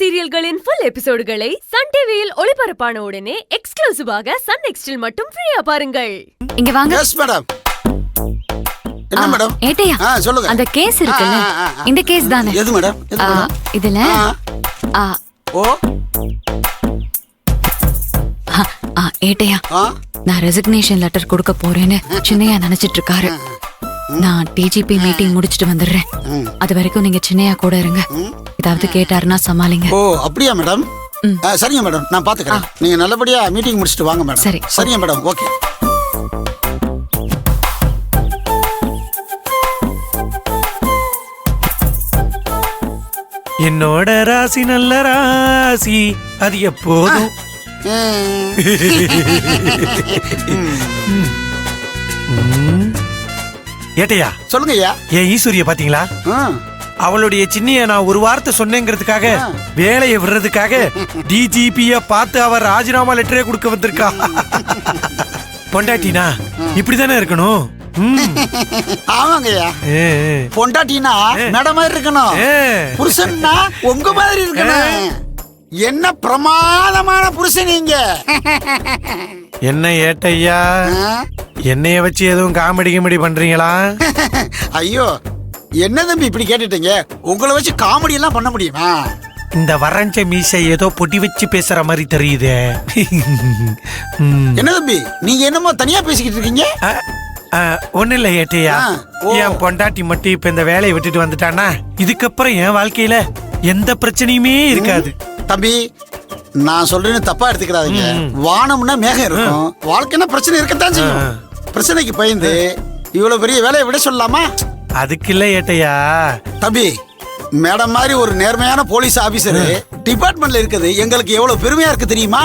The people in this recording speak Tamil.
சீரியல்களின் ஃபுல் எபிசோடுகளை சன் டிவியில் ஒளிபரப்பான உடனே எக்ஸ்க்ளூசிவாக சன் நெக்ஸ்டில் மட்டும் ஃப்ரீயா பாருங்கள். இங்க வாங்க. Yes madam. என்ன மேடம்? ஏட்டையா, சொல்லுங்க. அந்த கேஸ் இருக்குல்ல, இந்த கேஸ் தானே? எது மேடம்? இதுல ஓ ஏட்டையா, நான் ரெசிக்னேஷன் லெட்டர் கொடுக்க போறேன்னு சின்னையா நினைச்சிட்டு இருக்காரு. நான் டிஜிபி மீட்டிங் முடிச்சிட்டு வந்துடுறேன். அது வரைக்கும் நீங்க சின்னையா கூட இருங்க. ஏதாவது கேட்டாருன்னா சமாளிங்க. ஓ அப்படியா மேடம்? சரிங்க மேடம், நான் பாத்துக்கிறேன். நீங்க நல்லபடியா மீட்டிங் முடிச்சிட்டு வாங்க மேடம். சரி. சரிங்க மேடம், ஓகே. என்னோட ராசி நல்ல ராசி, அது எப்போதும். ஏட்டையா, சொல்லுங்க ஐயா. ஏன் ஈஸ்வரிய பாத்தீங்களா? அவளுடைய சின்னைய நான் ஒரு வார்த்தை சொன்னேங்கிறதுக்காக வேலையை விடுறதுக்காக டிஜிபிய பார்த்து அவர் ராஜினாமா லெட்டரே கொடுக்க வந்திருக்கா. பொண்டாட்டினா இப்படிதானே இருக்கணும். ஆமாங்கய்யா, பொண்டாட்டினா மேடம் மாதிரி இருக்கணும், புருஷன்னா உங்க மாதிரி இருக்கணும். என்ன பிரமாதமான புருஷன் நீங்க. என்ன ஏட்டையா, என்னைய வச்சு எதுவும் காமெடி கிமெடி பண்றீங்களா? ஐயோ, என்ன தம்பி இப்படி கேட்டுட்டீங்க? உங்களை வச்சு காமெடி எல்லாம் பண்ண முடியுமா? இந்த வரைஞ்ச மீசை ஏதோ பொடி வச்சு பேசுற மாதிரி தெரியுது. என்ன தம்பி, நீங்க என்னமோ தனியா பேசிக்கிட்டு இருக்கீங்க? ஒண்ணு இல்ல ஏட்டையா, என் பொண்டாட்டி மட்டும் இப்ப இந்த வேலையை விட்டுட்டு வந்துட்டானா இதுக்கப்புறம் என் வாழ்க்கையில எந்த பிரச்சனையுமே இருக்காது. தம்பி, நான் சொல்றேன்னு தப்பா எடுத்துக்கிறாதீங்க. வானம்னா மேகம் இருக்கும், வாழ்க்கைன்னா பிரச்சனை இருக்கத்தான் செய்யும். பிரச்சனைக்கு பயந்து இவ்வளவு பெரிய வேலையை விட சொல்லலாமா? அதுக்கு இல்ல ஏட்டையா. தம்பி, மேடம் மாதிரி ஒரு நேர்மையான போலீஸ் ஆபீசர் டிபார்ட்மெண்ட்ல இருக்குது எங்களுக்கு எவ்வளவு பெருமையா இருக்கு தெரியுமா?